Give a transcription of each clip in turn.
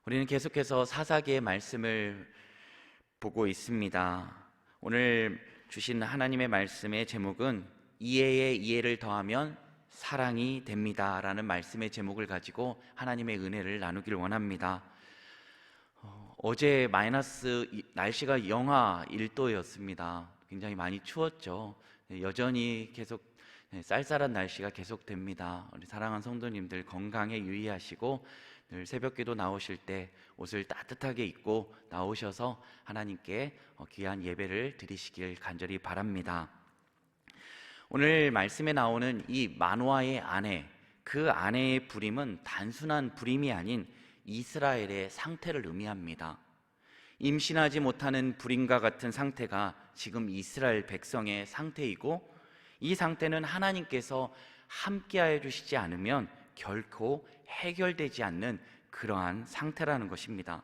우리는 계속해서 사사기의 말씀을 보고 있습니다. 오늘 주신 하나님의 말씀의 제목은 이해에 이해를 더하면 사랑이 됩니다 라는 말씀의 제목을 가지고 하나님의 은혜를 나누길 원합니다. 어제 날씨가 영하 1도였습니다. 굉장히 많이 추웠죠. 여전히 계속 쌀쌀한 날씨가 계속됩니다. 우리 사랑하는 성도님들 건강에 유의하시고 늘 새벽기도 나오실 때 옷을 따뜻하게 입고 나오셔서 하나님께 귀한 예배를 드리시길 간절히 바랍니다. 오늘 말씀에 나오는 이 만화의 아내, 그 아내의 부림은 단순한 부림이 아닌 이스라엘의 상태를 의미합니다. 임신하지 못하는 부림과 같은 상태가 지금 이스라엘 백성의 상태이고, 이 상태는 하나님께서 함께하여 주시지 않으면 결코 해결되지 않는 그러한 상태라는 것입니다.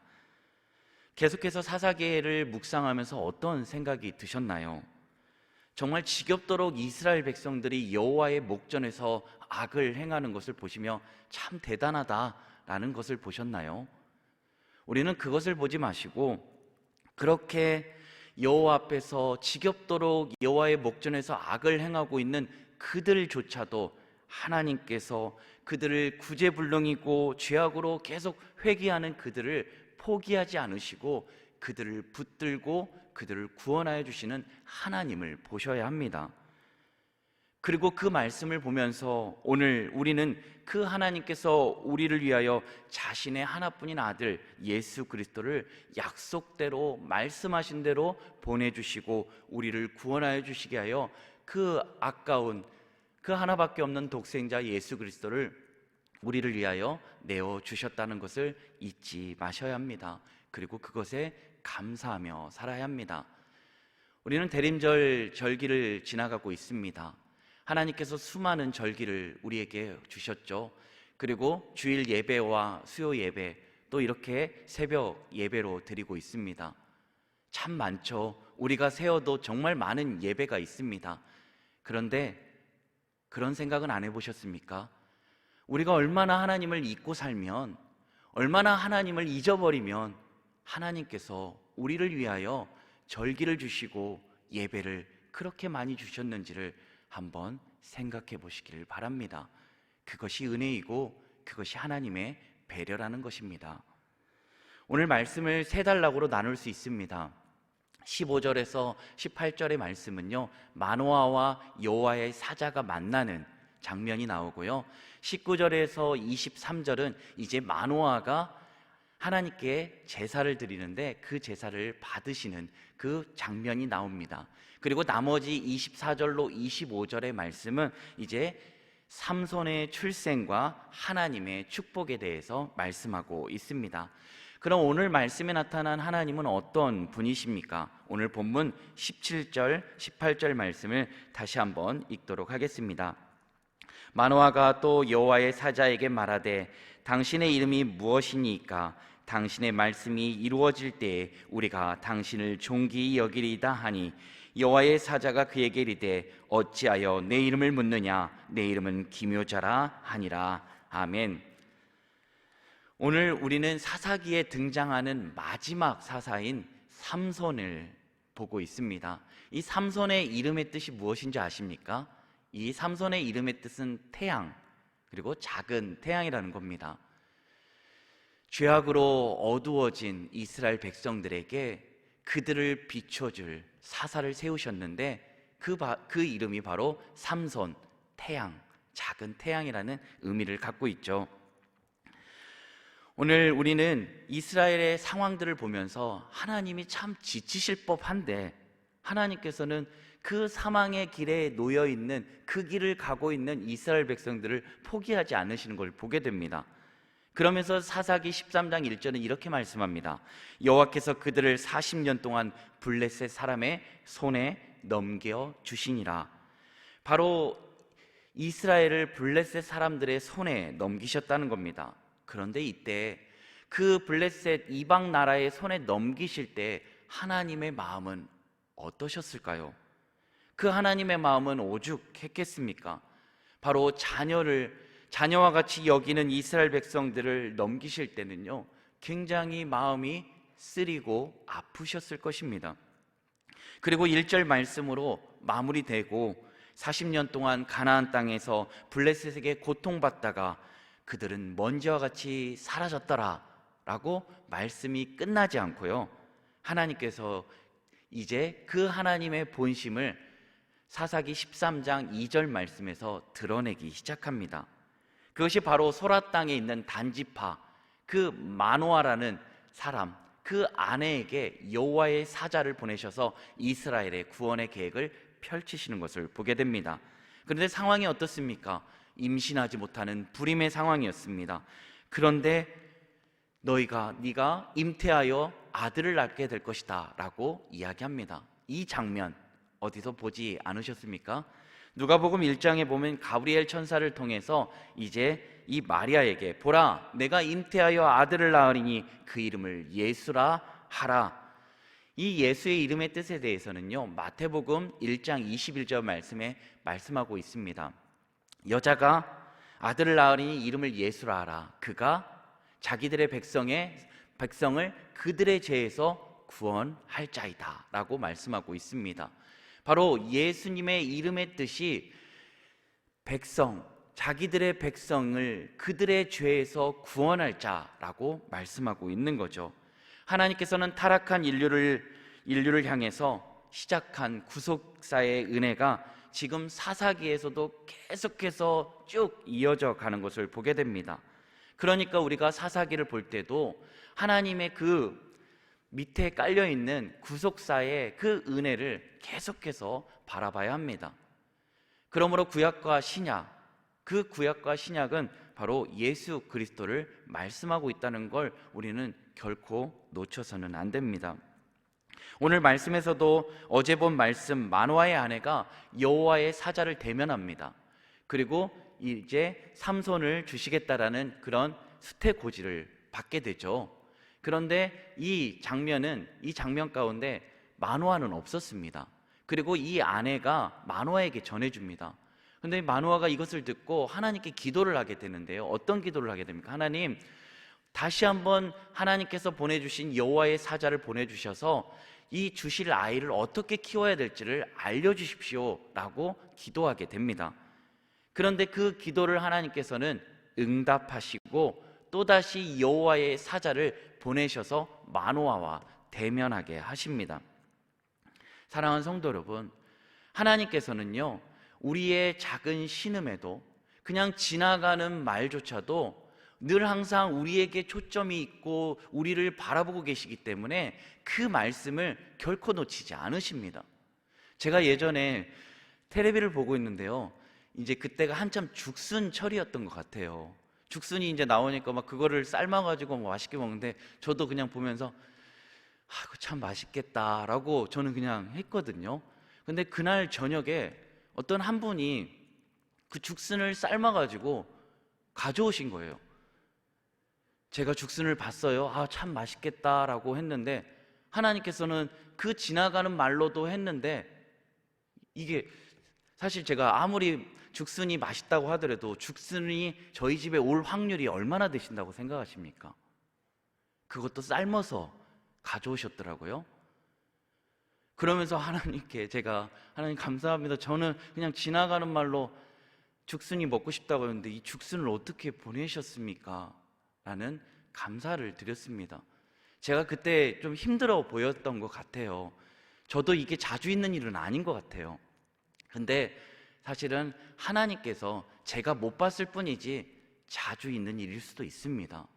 계속해서 사사기를 묵상하면서 어떤 생각이 드셨나요? 정말 지겹도록 이스라엘 백성들이 여호와의 목전에서 악을 행하는 것을 보시며 참 대단하다라는 것을 보셨나요? 우리는 그것을 보지 마시고 그렇게 여호와 앞에서 지겹도록 여호와의 목전에서 악을 행하고 있는 그들조차도 하나님께서 그들을 구제불능이고 죄악으로 계속 회개하는 그들을 포기하지 않으시고 그들을 붙들고 그들을 구원하여 주시는 하나님을 보셔야 합니다. 그리고 그 말씀을 보면서 오늘 우리는 그 하나님께서 우리를 위하여 자신의 하나뿐인 아들 예수 그리스도를 약속대로 말씀하신 대로 보내주시고 우리를 구원하여 주시게 하여 그 아까운 그 하나밖에 없는 독생자 예수 그리스도를 우리를 위하여 내어주셨다는 것을 잊지 마셔야 합니다. 그리고 그것에 감사하며 살아야 합니다. 우리는 대림절 절기를 지나가고 있습니다. 하나님께서 수많은 절기를 우리에게 주셨죠. 그리고 주일 예배와 수요 예배, 또 이렇게 새벽 예배로 드리고 있습니다. 참 많죠. 우리가 세워도 정말 많은 예배가 있습니다. 그런데 그런 생각은 안 해보셨습니까? 우리가 얼마나 하나님을 잊고 살면, 얼마나 하나님을 잊어버리면 하나님께서 우리를 위하여 절기를 주시고 예배를 그렇게 많이 주셨는지를 한번 생각해 보시기를 바랍니다. 그것이 은혜이고 그것이 하나님의 배려라는 것입니다. 오늘 말씀을 세 단락으로 나눌 수 있습니다. 15절에서 18절의 말씀은요, 마노아와 여호와의 사자가 만나는 장면이 나오고요, 19절에서 23절은 이제 마노아가 하나님께 제사를 드리는데 그 제사를 받으시는 그 장면이 나옵니다. 그리고 나머지 24절로 25절의 말씀은 이제 삼손의 출생과 하나님의 축복에 대해서 말씀하고 있습니다. 그럼 오늘 말씀에 나타난 하나님은 어떤 분이십니까? 오늘 본문 17절, 18절 말씀을 다시 한번 읽도록 하겠습니다. 마노아가 또 여호와의 사자에게 말하되 당신의 이름이 무엇이니까? 당신의 말씀이 이루어질 때에 우리가 당신을 존귀히 여기리이다 하니, 여호와의 사자가 그에게 이르되 어찌하여 내 이름을 묻느냐? 내 이름은 기묘자라 하니라. 아멘. 오늘 우리는 사사기에 등장하는 마지막 사사인 삼손을 보고 있습니다. 이 삼손의 이름의 뜻이 무엇인지 아십니까? 이 삼손의 이름의 뜻은 태양, 그리고 작은 태양이라는 겁니다. 죄악으로 어두워진 이스라엘 백성들에게 그들을 비춰줄 사사를 세우셨는데 그 이름이 바로 삼손, 태양, 작은 태양이라는 의미를 갖고 있죠. 오늘 우리는 이스라엘의 상황들을 보면서 하나님이 참 지치실 법한데 하나님께서는 그 사망의 길에 놓여 있는 그 길을 가고 있는 이스라엘 백성들을 포기하지 않으시는 걸 보게 됩니다. 그러면서 사사기 13장 1절은 이렇게 말씀합니다. 여호와께서 그들을 40년 동안 블레셋 사람의 손에 넘겨 주시니라. 바로 이스라엘을 블레셋 사람들의 손에 넘기셨다는 겁니다. 그런데 이때 그 블레셋 이방 나라의 손에 넘기실 때 하나님의 마음은 어떠셨을까요? 그 하나님의 마음은 오죽했겠습니까? 바로 자녀와 같이 여기는 이스라엘 백성들을 넘기실 때는요, 굉장히 마음이 쓰리고 아프셨을 것입니다. 그리고 1절 말씀으로 마무리되고 40년 동안 가나안 땅에서 블레셋에게 고통받다가 그들은 먼지와 같이 사라졌더라 라고 말씀이 끝나지 않고요, 하나님께서 이제 그 하나님의 본심을 사사기 13장 2절 말씀에서 드러내기 시작합니다. 그것이 바로 소라 땅에 있는 단지파 그 마노아라는 사람, 그 아내에게 여호와의 사자를 보내셔서 이스라엘의 구원의 계획을 펼치시는 것을 보게 됩니다. 그런데 상황이 어떻습니까? 임신하지 못하는 불임의 상황이었습니다. 그런데 네가 잉태하여 아들을 낳게 될 것이다 라고 이야기합니다. 이 장면 어디서 보지 않으셨습니까? 누가복음 1장에 보면 가브리엘 천사를 통해서 이제 이 마리아에게 보라, 내가 잉태하여 아들을 낳으리니 그 이름을 예수라 하라. 이 예수의 이름의 뜻에 대해서는요, 마태복음 1장 21절 말씀에 말씀하고 있습니다. 여자가 아들을 낳으리니 이름을 예수라 하라. 그가 자기들의 백성을 그들의 죄에서 구원할 자이다 라고 말씀하고 있습니다. 바로 예수님의 이름의 뜻이 자기들의 백성을 그들의 죄에서 구원할 자라고 말씀하고 있는 거죠. 하나님께서는 타락한 인류를 향해서 시작한 구속사의 은혜가 지금 사사기에서도 계속해서 쭉 이어져 가는 것을 보게 됩니다. 그러니까 우리가 사사기를 볼 때도 하나님의 그 밑에 깔려있는 구속사의 그 은혜를 계속해서 바라봐야 합니다. 그러므로 구약과 신약, 그 구약과 신약은 바로 예수 그리스도를 말씀하고 있다는 걸 우리는 결코 놓쳐서는 안 됩니다. 오늘 말씀에서도 어제 본 말씀 마노아의 아내가 여호와의 사자를 대면합니다. 그리고 이제 삼손을 주시겠다라는 그런 수태고지를 받게 되죠. 그런데 이 장면 가운데 마노아는 없었습니다. 그리고 이 아내가 마노아에게 전해줍니다. 그런데 마노아가 이것을 듣고 하나님께 기도를 하게 되는데요. 어떤 기도를 하게 됩니까? 하나님, 다시 한번 하나님께서 보내주신 여호와의 사자를 보내주셔서 이 주실 아이를 어떻게 키워야 될지를 알려주십시오 라고 기도하게 됩니다. 그런데 그 기도를 하나님께서는 응답하시고 또다시 여호와의 사자를 보내셔서 마노아와 대면하게 하십니다. 사랑하는 성도 여러분, 하나님께서는요, 우리의 작은 신음에도, 그냥 지나가는 말조차도 늘 항상 우리에게 초점이 있고 우리를 바라보고 계시기 때문에 그 말씀을 결코 놓치지 않으십니다. 제가 예전에 텔레비를 보고 있는데요, 이제 그때가 한참 죽순철이었던 것 같아요. 죽순이 이제 나오니까 막 그거를 삶아가지고 맛있게 먹는데, 저도 그냥 보면서 그거 참 맛있겠다라고 저는 그냥 했거든요. 근데 그날 저녁에 어떤 한 분이 그 죽순을 삶아가지고 가져오신 거예요. 제가 죽순을 봤어요. 참 맛있겠다라고 했는데, 하나님께서는 그 지나가는 말로도 했는데, 이게 사실 제가 아무리 죽순이 맛있다고 하더라도 죽순이 저희 집에 올 확률이 얼마나 되신다고 생각하십니까? 그것도 삶아서 가져오셨더라고요. 그러면서 하나님께 제가, 하나님 감사합니다, 저는 그냥 지나가는 말로 죽순이 먹고 싶다고 했는데 이 죽순을 어떻게 보내셨습니까? 라는 감사를 드렸습니다. 제가 그때 좀 힘들어 보였던 것 같아요. 저도 이게 자주 있는 일은 아닌 것 같아요. 근데 사실은 하나님께서 제가 못 봤을 뿐이지 자주 있는 일일 수도 있습니다.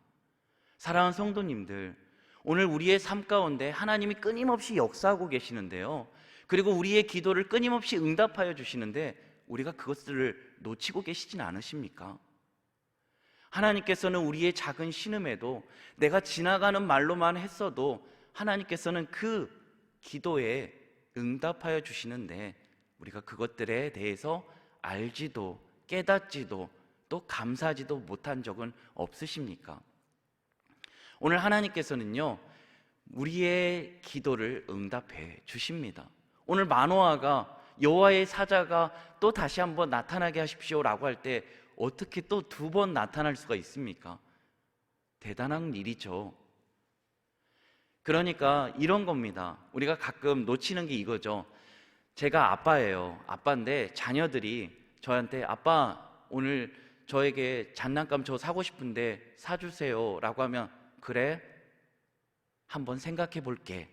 사랑하는 성도님들, 오늘 우리의 삶 가운데 하나님이 끊임없이 역사하고 계시는데요, 그리고 우리의 기도를 끊임없이 응답하여 주시는데 우리가 그것들을 놓치고 계시진 않으십니까? 하나님께서는 우리의 작은 신음에도, 내가 지나가는 말로만 했어도 하나님께서는 그 기도에 응답하여 주시는데 우리가 그것들에 대해서 알지도 깨닫지도 또 감사하지도 못한 적은 없으십니까? 오늘 하나님께서는요, 우리의 기도를 응답해 주십니다. 오늘 마노아가 여호와의 사자가 또 다시 한번 나타나게 하십시오라고 할 때 어떻게 또 두 번 나타날 수가 있습니까? 대단한 일이죠. 그러니까 이런 겁니다. 우리가 가끔 놓치는 게 이거죠. 제가 아빠예요. 아빠인데 자녀들이 저한테 아빠 오늘 저에게 장난감 저 사고 싶은데 사주세요 라고 하면 그래? 한번 생각해 볼게.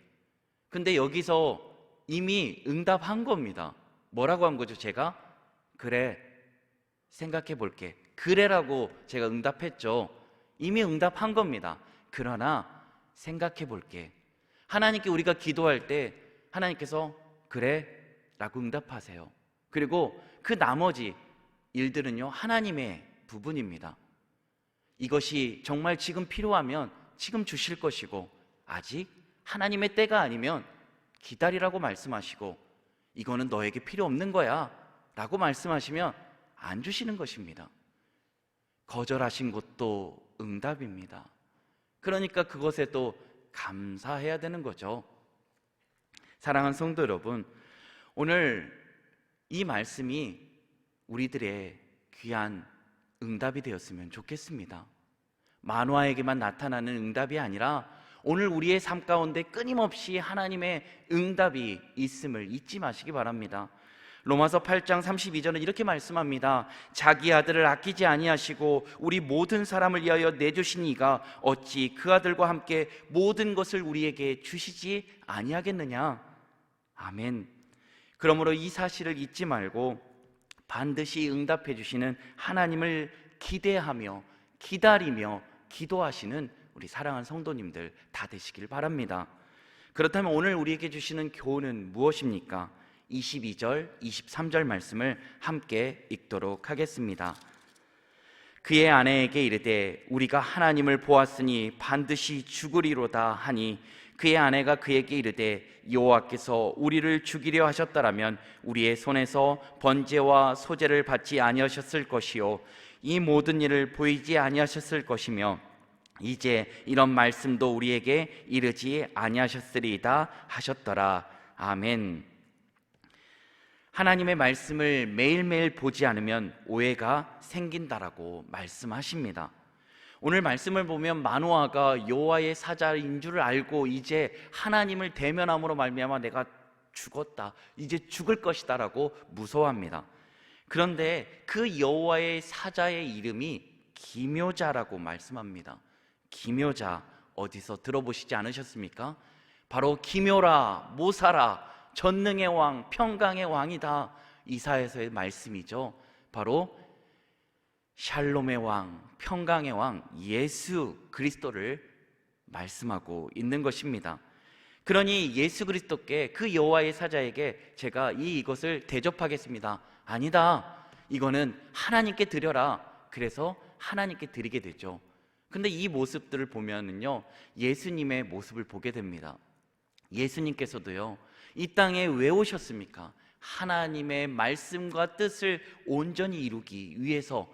근데 여기서 이미 응답한 겁니다. 뭐라고 한 거죠? 제가 그래 생각해 볼게. 그래라고 제가 응답했죠. 이미 응답한 겁니다. 그러나 생각해 볼게. 하나님께 우리가 기도할 때 하나님께서 그래 라고 응답하세요. 그리고 그 나머지 일들은요 하나님의 부분입니다. 이것이 정말 지금 필요하면 지금 주실 것이고 아직 하나님의 때가 아니면 기다리라고 말씀하시고 이거는 너에게 필요 없는 거야 라고 말씀하시면 안 주시는 것입니다. 거절하신 것도 응답입니다. 그러니까 그것에 또 감사해야 되는 거죠. 사랑하는 성도 여러분, 오늘 이 말씀이 우리들의 귀한 응답이 되었으면 좋겠습니다. 만화에게만 나타나는 응답이 아니라 오늘 우리의 삶 가운데 끊임없이 하나님의 응답이 있음을 잊지 마시기 바랍니다. 로마서 8장 32절은 이렇게 말씀합니다. 자기 아들을 아끼지 아니하시고 우리 모든 사람을 위하여 내주신 이가 어찌 그 아들과 함께 모든 것을 우리에게 주시지 아니하겠느냐. 아멘. 그러므로 이 사실을 잊지 말고 반드시 응답해 주시는 하나님을 기대하며 기다리며 기도하시는 우리 사랑하는 성도님들 다 되시길 바랍니다. 그렇다면 오늘 우리에게 주시는 교훈은 무엇입니까? 22절, 23절 말씀을 함께 읽도록 하겠습니다. 그의 아내에게 이르되 우리가 하나님을 보았으니 반드시 죽으리로다 하니 그의 아내가 그에게 이르되 여호와께서 우리를 죽이려 하셨더라면 우리의 손에서 번제와 소제를 받지 아니하셨을 것이요 이 모든 일을 보이지 아니하셨을 것이며 이제 이런 말씀도 우리에게 이르지 아니하셨으리이다 하셨더라. 아멘. 하나님의 말씀을 매일매일 보지 않으면 오해가 생긴다라고 말씀하십니다. 오늘 말씀을 보면 마노아가 여호와의 사자인 줄 알고 이제 하나님을 대면함으로 말미암아 내가 죽었다, 이제 죽을 것이다 라고 무서워합니다. 그런데 그 여호와의 사자의 이름이 기묘자라고 말씀합니다. 기묘자 어디서 들어보시지 않으셨습니까? 바로 기묘라, 모사라, 전능의 왕, 평강의 왕이다. 이사야서의 말씀이죠. 바로 샬롬의 왕, 평강의 왕 예수 그리스도를 말씀하고 있는 것입니다. 그러니 예수 그리스도께 그 여호와의 사자에게 제가 이것을 대접하겠습니다. 아니다. 이거는 하나님께 드려라. 그래서 하나님께 드리게 되죠. 근데 이 모습들을 보면은요, 예수님의 모습을 보게 됩니다. 예수님께서도요, 이 땅에 왜 오셨습니까? 하나님의 말씀과 뜻을 온전히 이루기 위해서,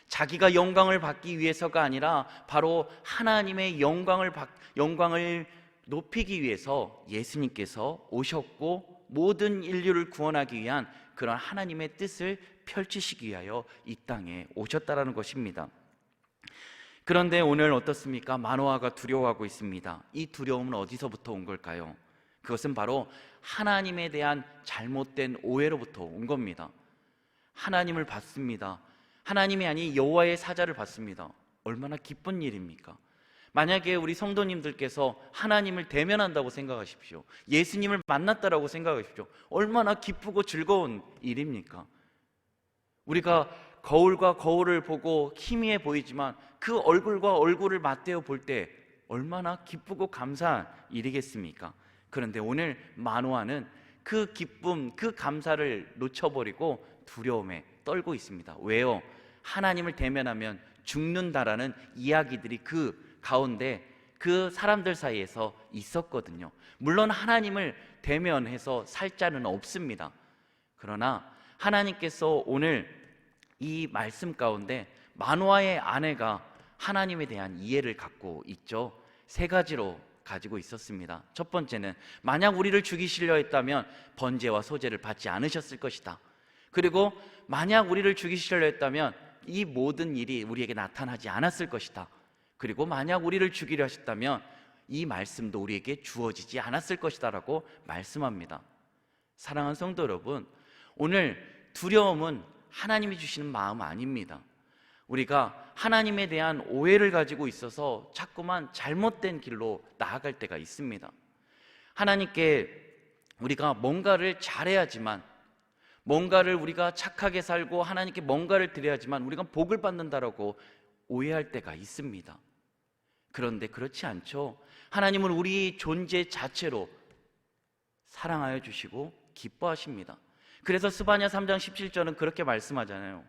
자기가 영광을 받기 위해서가 아니라 바로 하나님의 영광을 높이기 위해서 예수님께서 오셨고 모든 인류를 구원하기 위한 그런 하나님의 뜻을 펼치시기 위하여 이 땅에 오셨다라는 것입니다. 그런데 오늘 어떻습니까? 마노아가 두려워하고 있습니다. 이 두려움은 어디서부터 온 걸까요? 그것은 바로 하나님에 대한 잘못된 오해로부터 온 겁니다. 하나님을 받습니다. 하나님이 아닌 여호와의 사자를 받습니다. 얼마나 기쁜 일입니까? 만약에 우리 성도님들께서 하나님을 대면한다고 생각하십시오. 예수님을 만났다라고 생각하십시오. 얼마나 기쁘고 즐거운 일입니까? 우리가 거울과 거울을 보고 희미해 보이지만 그 얼굴과 얼굴을 맞대어 볼 때 얼마나 기쁘고 감사한 일이겠습니까? 그런데 오늘 마노아는 그 기쁨, 그 감사를 놓쳐버리고 두려움에 떨고 있습니다. 왜요? 하나님을 대면하면 죽는다라는 이야기들이 그 가운데 그 사람들 사이에서 있었거든요. 물론 하나님을 대면해서 살 자는 없습니다. 그러나 하나님께서 오늘 이 말씀 가운데 마노아의 아내가 하나님에 대한 이해를 갖고 있죠. 세 가지로 가지고 있었습니다. 첫 번째는 만약 우리를 죽이시려 했다면 번제와 소제를 받지 않으셨을 것이다. 그리고 만약 우리를 죽이시려 했다면 이 모든 일이 우리에게 나타나지 않았을 것이다. 그리고 만약 우리를 죽이려 하셨다면 이 말씀도 우리에게 주어지지 않았을 것이다라고 말씀합니다. 사랑하는 성도 여러분, 오늘 두려움은 하나님이 주시는 마음 아닙니다. 우리가 하나님에 대한 오해를 가지고 있어서 자꾸만 잘못된 길로 나아갈 때가 있습니다. 하나님께 우리가 뭔가를 잘해야지만, 뭔가를 우리가 착하게 살고 하나님께 뭔가를 드려야지만 우리가 복을 받는다라고 오해할 때가 있습니다. 그런데 그렇지 않죠. 하나님은 우리 존재 자체로 사랑하여 주시고 기뻐하십니다. 그래서 스바냐 3장 17절은 그렇게 말씀하잖아요.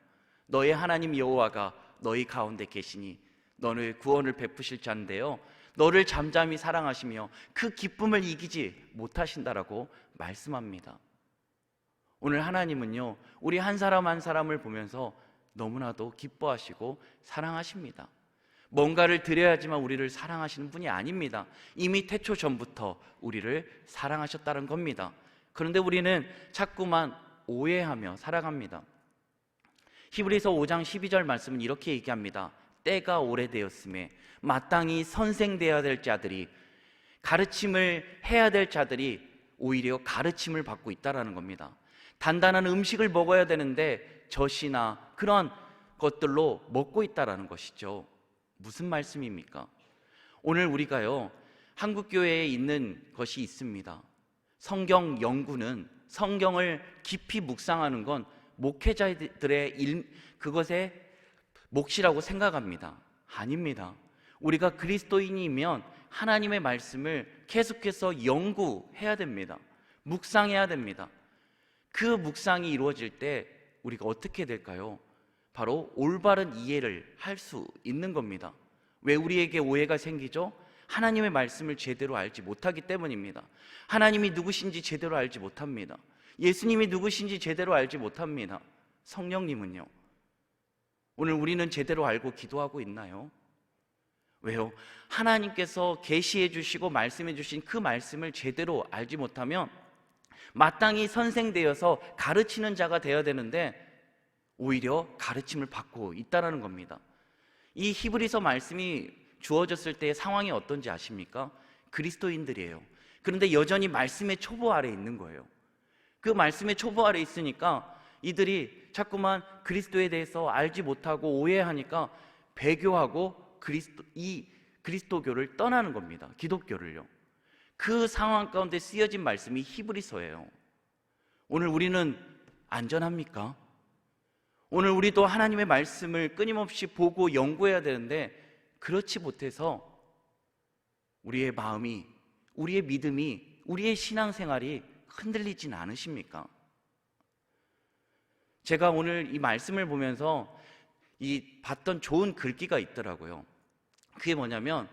너의 하나님 여호와가 너희 가운데 계시니 너를 구원을 베푸실 자인데요, 너를 잠잠히 사랑하시며 그 기쁨을 이기지 못하신다라고 말씀합니다. 오늘 하나님은요, 우리 한 사람 한 사람을 보면서 너무나도 기뻐하시고 사랑하십니다. 뭔가를 드려야지만 우리를 사랑하시는 분이 아닙니다. 이미 태초 전부터 우리를 사랑하셨다는 겁니다. 그런데 우리는 자꾸만 오해하며 살아갑니다. 히브리서 5장 12절 말씀은 이렇게 얘기합니다. 때가 오래되었음에 마땅히 선생되어야 될 자들이, 가르침을 해야 될 자들이 오히려 가르침을 받고 있다는 겁니다. 단단한 음식을 먹어야 되는데 젖이나 그런 것들로 먹고 있다는 것이죠. 무슨 말씀입니까? 오늘 우리가요, 한국교회에 있는 것이 있습니다. 성경 연구는, 성경을 깊이 묵상하는 건 목회자들의 그것의 몫이라고 생각합니다. 아닙니다. 우리가 그리스도인이면 하나님의 말씀을 계속해서 연구해야 됩니다. 묵상해야 됩니다. 그 묵상이 이루어질 때 우리가 어떻게 될까요? 바로 올바른 이해를 할 수 있는 겁니다. 왜 우리에게 오해가 생기죠? 하나님의 말씀을 제대로 알지 못하기 때문입니다. 하나님이 누구신지 제대로 알지 못합니다. 예수님이 누구신지 제대로 알지 못합니다. 성령님은요? 오늘 우리는 제대로 알고 기도하고 있나요? 왜요? 하나님께서 계시해 주시고 말씀해 주신 그 말씀을 제대로 알지 못하면 마땅히 선생되어서 가르치는 자가 되어야 되는데 오히려 가르침을 받고 있다는 겁니다. 이 히브리서 말씀이 주어졌을 때의 상황이 어떤지 아십니까? 그리스도인들이에요. 그런데 여전히 말씀의 초보 아래에 있는 거예요. 그 말씀의 초보 아래에 있으니까 이들이 자꾸만 그리스도에 대해서 알지 못하고 오해하니까 배교하고 이 그리스도교를 떠나는 겁니다. 기독교를요. 그 상황 가운데 쓰여진 말씀이 히브리서예요. 오늘 우리는 안전합니까? 오늘 우리도 하나님의 말씀을 끊임없이 보고 연구해야 되는데 그렇지 못해서 우리의 마음이, 우리의 믿음이, 우리의 신앙생활이 흔들리진 않으십니까? 제가 오늘 이 말씀을 보면서 봤던 좋은 글귀가 있더라고요. 그게 뭐냐면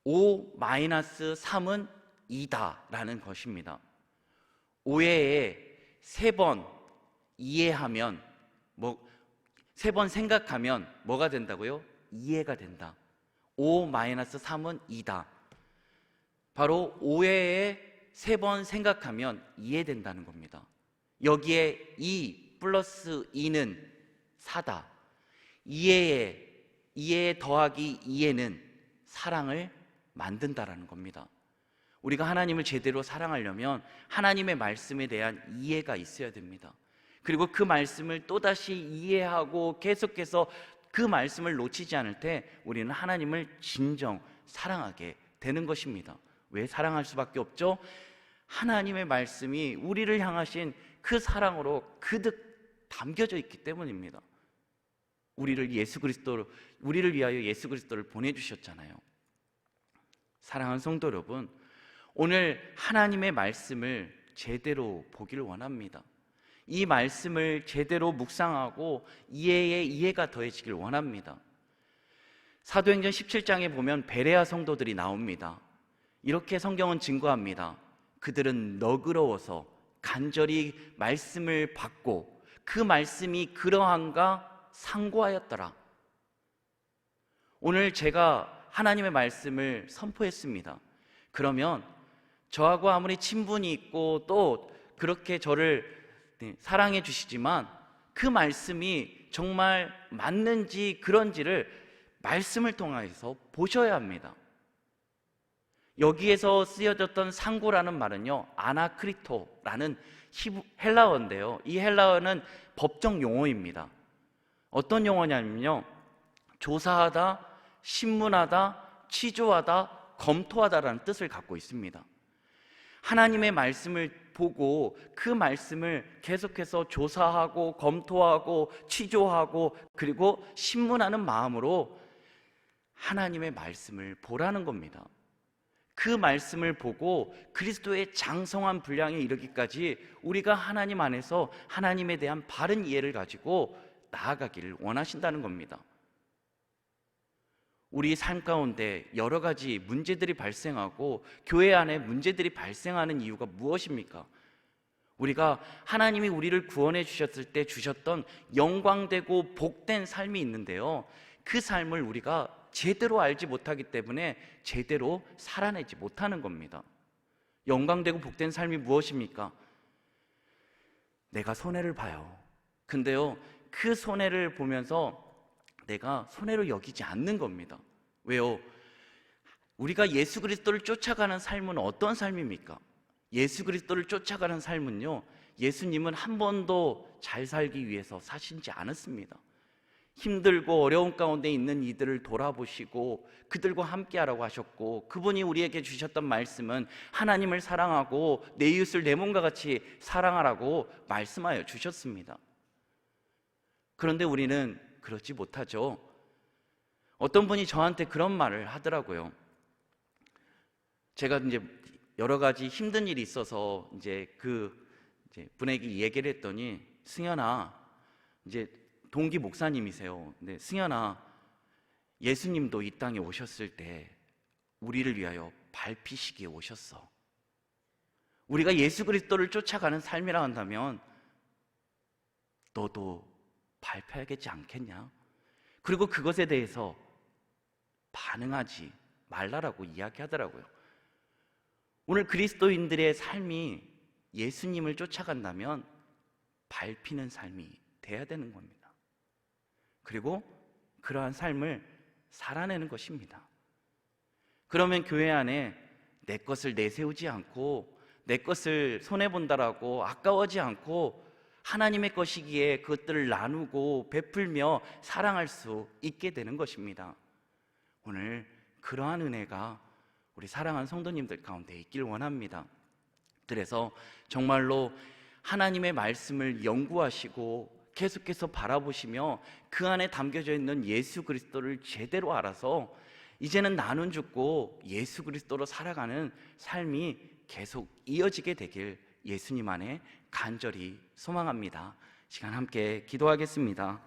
5-3은 2다 라는 것입니다. 5회에 3번 이해하면, 3번 생각하면 뭐가 된다고요? 이해가 된다. 5-3은 2다. 바로 5회에 3번 생각하면 이해된다는 겁니다. 여기에 2 플러스 2는 4다. 이해에 더하기 2에는 사랑을 만든다라는 겁니다. 우리가 하나님을 제대로 사랑하려면 하나님의 말씀에 대한 이해가 있어야 됩니다. 그리고 그 말씀을 또다시 이해하고 계속해서 그 말씀을 놓치지 않을 때 우리는 하나님을 진정 사랑하게 되는 것입니다. 왜 사랑할 수밖에 없죠? 하나님의 말씀이 우리를 향하신 그 사랑으로 그득 담겨져 있기 때문입니다. 우리를 위하여 예수 그리스도를 보내주셨잖아요. 사랑하는 성도 여러분, 오늘 하나님의 말씀을 제대로 보기를 원합니다. 이 말씀을 제대로 묵상하고 이해가 더해지길 원합니다. 사도행전 17장에 보면 베레아 성도들이 나옵니다. 이렇게 성경은 증거합니다. 그들은 너그러워서 간절히 말씀을 받고 그 말씀이 그러한가 상고하였더라. 오늘 제가 하나님의 말씀을 선포했습니다. 그러면 저하고 아무리 친분이 있고 또 그렇게 저를 사랑해 주시지만 그 말씀이 정말 맞는지 그런지를 말씀을 통해서 보셔야 합니다. 여기에서 쓰여졌던 상고라는 말은요, 아나크리토라는 헬라어인데요, 이 헬라어는 법정 용어입니다. 어떤 용어냐면요, 조사하다, 신문하다, 취조하다, 검토하다라는 뜻을 갖고 있습니다. 하나님의 말씀을 보고 그 말씀을 계속해서 조사하고 검토하고 취조하고 그리고 신문하는 마음으로 하나님의 말씀을 보라는 겁니다. 그 말씀을 보고 그리스도의 장성한 분량에 이르기까지 우리가 하나님 안에서 하나님에 대한 바른 이해를 가지고 나아가기를 원하신다는 겁니다. 우리 삶 가운데 여러 가지 문제들이 발생하고 교회 안에 문제들이 발생하는 이유가 무엇입니까? 우리가 하나님이 우리를 구원해 주셨을 때 주셨던 영광되고 복된 삶이 있는데요, 그 삶을 우리가 제대로 알지 못하기 때문에 제대로 살아내지 못하는 겁니다. 영광되고 복된 삶이 무엇입니까? 내가 손해를 봐요. 근데요, 그 손해를 보면서 내가 손해로 여기지 않는 겁니다. 왜요? 우리가 예수 그리스도를 쫓아가는 삶은 어떤 삶입니까? 예수 그리스도를 쫓아가는 삶은요, 예수님은 한 번도 잘 살기 위해서 사시지 않았습니다. 힘들고 어려운 가운데 있는 이들을 돌아보시고 그들과 함께하라고 하셨고, 그분이 우리에게 주셨던 말씀은 하나님을 사랑하고 내 이웃을 내 몸과 같이 사랑하라고 말씀하여 주셨습니다. 그런데 우리는 그렇지 못하죠. 어떤 분이 저한테 그런 말을 하더라고요. 제가 이제 여러 가지 힘든 일이 있어서 이제 분에게 얘기를 했더니, 승현아, 이제 동기 목사님이세요. 근데 승현아, 예수님도 이 땅에 오셨을 때 우리를 위하여 밟히시기에 오셨어. 우리가 예수 그리스도를 쫓아가는 삶이라 한다면 너도 밟혀야겠지 않겠냐? 그리고 그것에 대해서 반응하지 말라라고 이야기하더라고요. 오늘 그리스도인들의 삶이 예수님을 쫓아간다면 밟히는 삶이 돼야 되는 겁니다. 그리고 그러한 삶을 살아내는 것입니다. 그러면 교회 안에 내 것을 내세우지 않고 내 것을 손해본다라고 아까워하지 않고 하나님의 것이기에 그것들을 나누고 베풀며 사랑할 수 있게 되는 것입니다. 오늘 그러한 은혜가 우리 사랑하는 성도님들 가운데 있길 원합니다. 그래서 정말로 하나님의 말씀을 연구하시고 계속해서 바라보시며 그 안에 담겨져 있는 예수 그리스도를 제대로 알아서 이제는 나는 죽고 예수 그리스도로 살아가는 삶이 계속 이어지게 되길 예수님 안에 간절히 소망합니다. 시간 함께 기도하겠습니다.